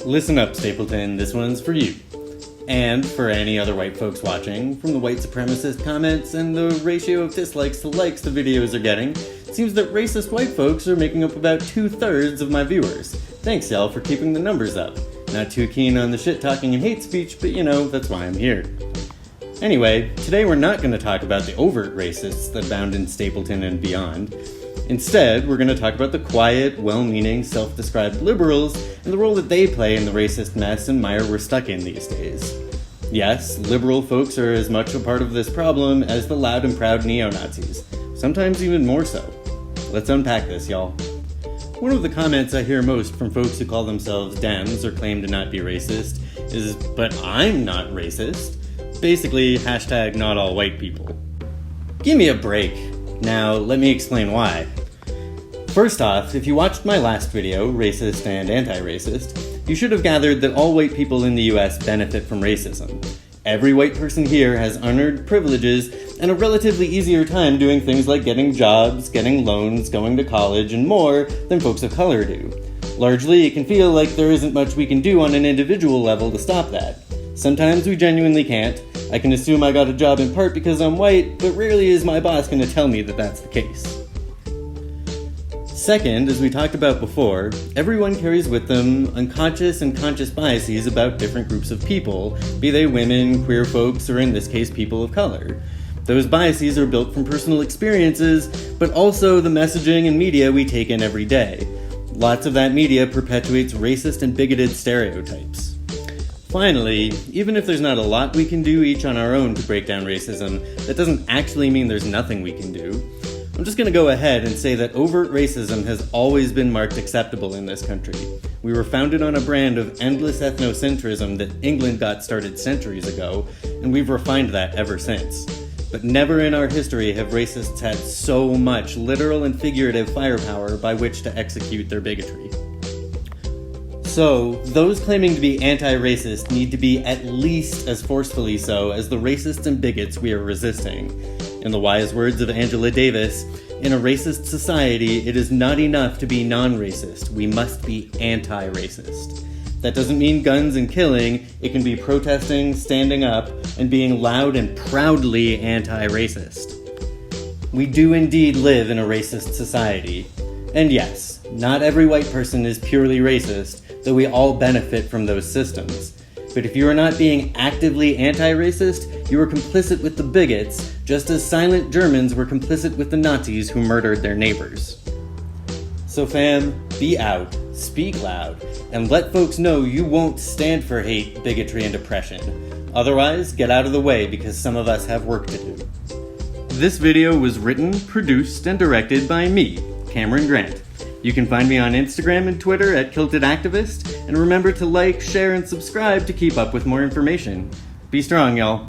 Listen up, Stapleton, this one's for you. And for any other white folks watching, from the white supremacist comments and the ratio of dislikes to likes the videos are getting, it seems that racist white folks are making up about 2/3 of my viewers. Thanks, y'all, for keeping the numbers up. Not too keen on the shit-talking and hate speech, but that's why I'm here. Anyway, today we're not going to talk about the overt racists that abound in Stapleton and beyond. Instead, we're going to talk about the quiet, well-meaning, self-described liberals and the role that they play in the racist mess and mire we're stuck in these days. Yes, liberal folks are as much a part of this problem as the loud and proud neo-Nazis, sometimes even more so. Let's unpack this, y'all. One of the comments I hear most from folks who call themselves Dems or claim to not be racist is, "But I'm not racist." Basically, hashtag not all white people. Give me a break. Now, let me explain why. First off, if you watched my last video, Racist and Anti-Racist, you should have gathered that all white people in the US benefit from racism. Every white person here has unearned privileges and a relatively easier time doing things like getting jobs, getting loans, going to college, and more than folks of color do. Largely, it can feel like there isn't much we can do on an individual level to stop that. Sometimes we genuinely can't. I can assume I got a job in part because I'm white, but rarely is my boss going to tell me that that's the case. Second, as we talked about before, everyone carries with them unconscious and conscious biases about different groups of people, be they women, queer folks, or in this case, people of color. Those biases are built from personal experiences, but also the messaging and media we take in every day. Lots of that media perpetuates racist and bigoted stereotypes. Finally, even if there's not a lot we can do each on our own to break down racism, that doesn't actually mean there's nothing we can do. I'm just going to go ahead and say that overt racism has always been marked acceptable in this country. We were founded on a brand of endless ethnocentrism that England got started centuries ago, and we've refined that ever since. But never in our history have racists had so much literal and figurative firepower by which to execute their bigotry. So, those claiming to be anti-racist need to be at least as forcefully so as the racists and bigots we are resisting. In the wise words of Angela Davis, in a racist society, it is not enough to be non-racist. We must be anti-racist. That doesn't mean guns and killing. It can be protesting, standing up, and being loud and proudly anti-racist. We do indeed live in a racist society. And yes, not every white person is purely racist, though we all benefit from those systems. But if you are not being actively anti-racist, you are complicit with the bigots, just as silent Germans were complicit with the Nazis who murdered their neighbors. So fam, be out, speak loud, and let folks know you won't stand for hate, bigotry, and oppression. Otherwise, get out of the way because some of us have work to do. This video was written, produced, and directed by me, Cameron Grant. You can find me on Instagram and Twitter at Kilted Activist, and remember to like, share, and subscribe to keep up with more information. Be strong, y'all.